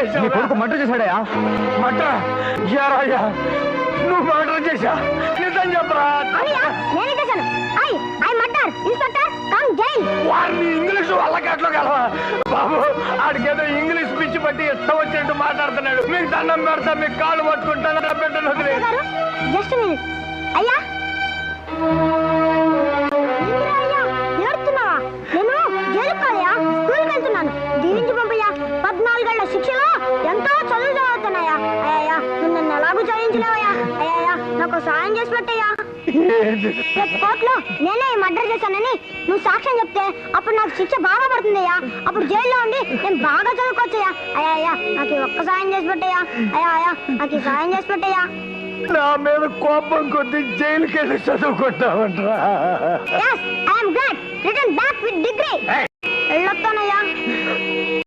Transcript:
చేశావు? కొడుకు murder చేశాడయా? Murder? యారయ్యా నువ్వు మర్డర్ చేశా? నిజం చెప్పరా? నేనే చేశాను. I murder inspector come jail. వారిని ఇంగ్లీష్ వల్లకట్లో కలవా బాబు? ఆడికేదో ఇంగ్లీష్ పిచ్చి పట్టి ఇష్టం వచ్చినట్టు మాట్లాడుతున్నాడు. మీకు దండం పెడతా, మీకు కాళ్ళు పట్టుకుంటాను. పెట్టను జస్ట్ మినిట్. అయ్యా ఏడుతున్నావా? నేను జైలుకు కాదయ్యా, స్కూల్కి వెళ్తున్నాను. దీవించి పంపయ్యా. 14 ఏళ్ల శిక్షలో ఎంతో చదువు చదువుతున్నాయా. అయ్యా నువ్వు నన్ను ఎలాగూ చదివించలేవయ్యా. అయ్యా నాకు సాయం చేసి పెట్టయ్యా. రేపు కోర్టులో నేనే మర్డర్ చేశానని నువ్వు సాక్ష్యం చెప్తే అప్పుడు నాకు శిక్ష బాగా పడుతుందయ్యా. అప్పుడు జైల్లో ఉండి నేను బాగా చదువుకోవచ్చయ్యా. అయ్యా నాకు ఒక్క సాయం చేసి పెట్టయ్యా. అయ్యా నాకు సాయం చేసి పెట్టయ్యా. నా మీద కోపం కొద్ది జైలుకి వెళ్ళి చదువుకుంటామంటరా? Yes, I am glad. Return back with degree. వెళ్ళొస్తానయ్యా.